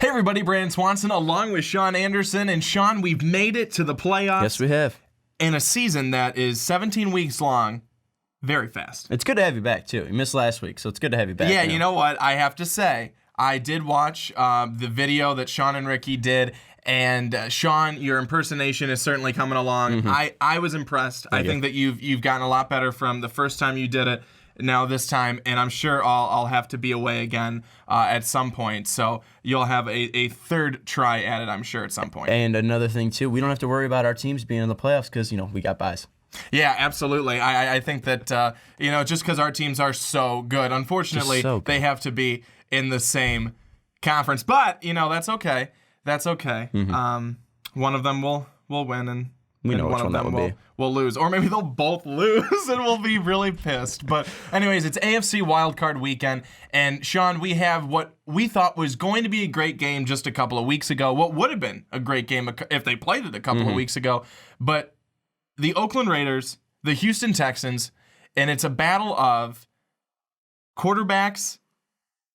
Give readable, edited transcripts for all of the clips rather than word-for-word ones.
Hey everybody, Brandon Swanson along with Sean Anderson. And Sean, we've made it to the playoffs. Yes, we have. In a season that is 17 weeks long, very fast. It's good to have you back, too. You missed last week, so it's good to have you back. Yeah, now. you know what? I have to say, I did watch the video that Sean and Ricky did. And Sean, your impersonation is certainly coming along. Mm-hmm. I was impressed. I think that you've gotten a lot better from the first time you did it. Now this time, and I'm sure I'll have to be away again at some point. So you'll have a third try at it, I'm sure, at some point. And another thing, too, we don't have to worry about our teams being in the playoffs because, we got buys. Yeah, absolutely. I think that, just because our teams are so good, unfortunately, they have to be in the same conference. But, that's okay. That's okay. Mm-hmm. One of them will win, and we know which one that would be. Will lose, or maybe they'll both lose, and we'll be really pissed. But anyways, it's AFC wildcard weekend, and Sean, we have what we thought was going to be a great game just a couple of weeks ago. What would have been a great game if they played it a couple of weeks ago, but the Oakland Raiders, the Houston Texans, and it's a battle of quarterbacks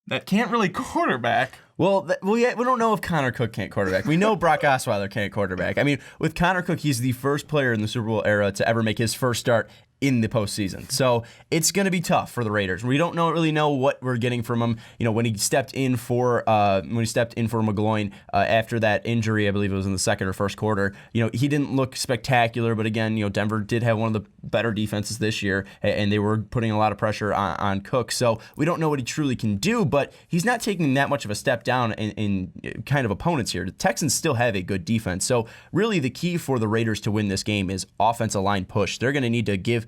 that can't really quarterback. Well, we don't know if Connor Cook can't quarterback. We know Brock Osweiler can't quarterback. I mean, with Connor Cook, he's the first player in the Super Bowl era to ever make his first start in the postseason. So it's going to be tough for the Raiders. We don't really know what we're getting from him. When he stepped in for McGloin after that injury, I believe it was in the second or first quarter. He didn't look spectacular, but again, Denver did have one of the better defenses this year, and they were putting a lot of pressure on Cook. So we don't know what he truly can do, but he's not taking that much of a step down in kind of opponents here. The Texans still have a good defense. So really the key for the Raiders to win this game is offensive line push. They're going to need to give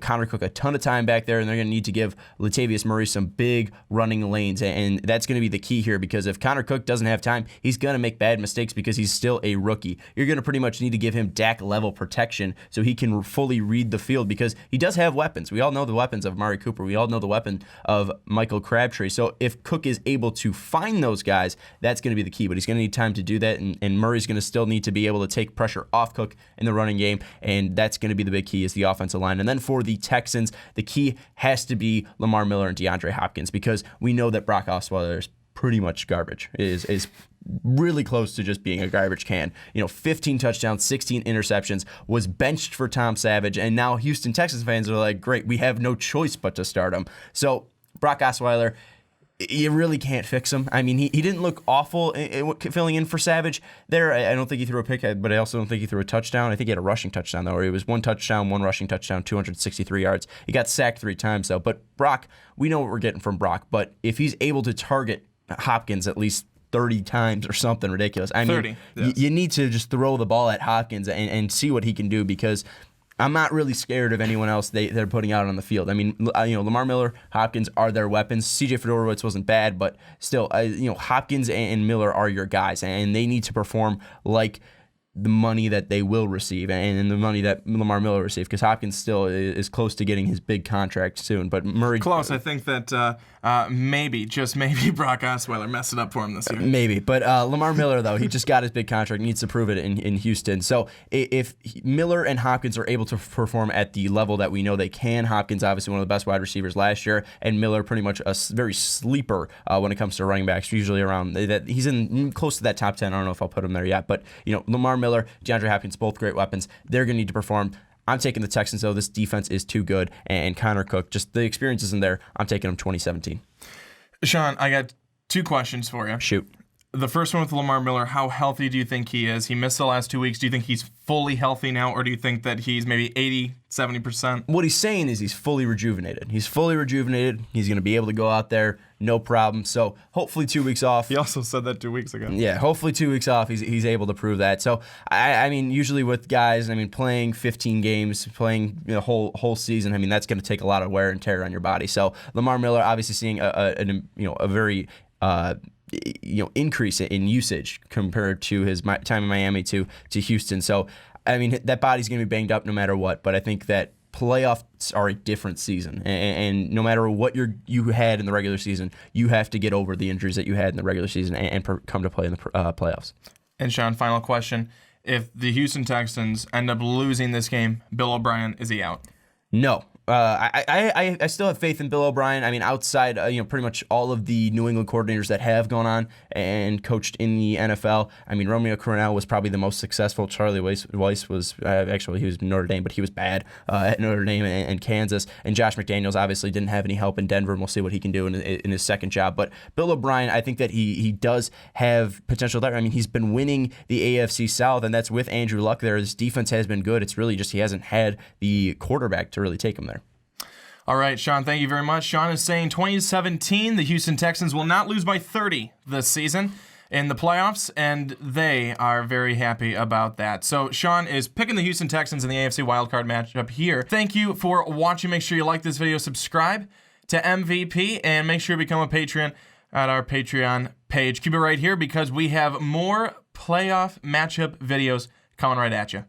Connor Cook a ton of time back there, and they're going to need to give Latavius Murray some big running lanes, and that's going to be the key here, because if Connor Cook doesn't have time, he's going to make bad mistakes because he's still a rookie. You're going to pretty much need to give him Dak-level protection so he can fully read the field, because he does have weapons. We all know the weapons of Amari Cooper. We all know the weapon of Michael Crabtree. So if Cook is able to find those guys, that's going to be the key, but he's going to need time to do that, and Murray's going to still need to be able to take pressure off Cook in the running game, and that's going to be the big key is the offensive line. And then for the Texans, the key has to be Lamar Miller and DeAndre Hopkins, because we know that Brock Osweiler is pretty much garbage, is really close to just being a garbage can. 15 touchdowns, 16 interceptions, was benched for Tom Savage, and now Houston Texans fans are like, great, we have no choice but to start him. So Brock Osweiler, you really can't fix him. I mean, he didn't look awful filling in for Savage there. I don't think he threw a pick, but I also don't think he threw a touchdown. I think he had a rushing touchdown, though, or it was one touchdown, one rushing touchdown, 263 yards. He got sacked 3 times, though. But Brock, we know what we're getting from Brock, but if he's able to target Hopkins at least 30 times or something ridiculous, I mean, 30, yes. You need to just throw the ball at Hopkins and see what he can do, because I'm not really scared of anyone else they're putting out on the field. I mean, Lamar Miller, Hopkins are their weapons. CJ Fedorowicz wasn't bad, but still, Hopkins and Miller are your guys, and they need to perform like the money that they will receive and the money that Lamar Miller received, because Hopkins still is close to getting his big contract soon. But Murray... Close. I think that just maybe Brock Osweiler messed it up for him this year. Maybe. But Lamar Miller, though, he just got his big contract, needs to prove it in Houston. So if Miller and Hopkins are able to perform at the level that we know they can, Hopkins obviously one of the best wide receivers last year, and Miller pretty much a very sleeper when it comes to running backs, usually around that. He's in close to that top 10. I don't know if I'll put him there yet, but Lamar Miller, DeAndre Hopkins, both great weapons. They're going to need to perform. I'm taking the Texans, though. This defense is too good, and Connor Cook, just the experience isn't there. I'm taking him 2017. Sean, I got 2 questions for you. Shoot. The first one with Lamar Miller, how healthy do you think he is? He missed the last 2 weeks. Do you think he's fully healthy now, or do you think that he's maybe 80, 70%? What he's saying is he's fully rejuvenated. He's fully rejuvenated. He's going to be able to go out there, no problem. So hopefully 2 weeks off. He also said that 2 weeks ago. Yeah, hopefully 2 weeks off, he's able to prove that. So, I mean, usually with guys, playing 15 games, playing the whole season, that's going to take a lot of wear and tear on your body. So Lamar Miller obviously seeing a very increase in usage compared to his time in Miami to Houston. So, that body's going to be banged up no matter what. But I think that playoffs are a different season, and no matter what you had in the regular season, you have to get over the injuries that you had in the regular season and come to play in the playoffs. And Sean, final question: if the Houston Texans end up losing this game, Bill O'Brien, is he out? No. I still have faith in Bill O'Brien. I mean, outside, pretty much all of the New England coordinators that have gone on and coached in the NFL. I mean, Romeo Crennel was probably the most successful. Charlie Weiss was, actually, he was Notre Dame, but he was bad at Notre Dame and Kansas. And Josh McDaniels obviously didn't have any help in Denver, and we'll see what he can do in his second job. But Bill O'Brien, I think that he does have potential there. I mean, he's been winning the AFC South, and that's with Andrew Luck there. His defense has been good. It's really just he hasn't had the quarterback to really take him there. All right, Sean, thank you very much. Sean is saying 2017, the Houston Texans will not lose by 30 this season in the playoffs, and they are very happy about that. So Sean is picking the Houston Texans in the AFC wildcard matchup here. Thank you for watching. Make sure you like this video, subscribe to MVP, and make sure you become a Patreon at our Patreon page. Keep it right here because we have more playoff matchup videos coming right at you.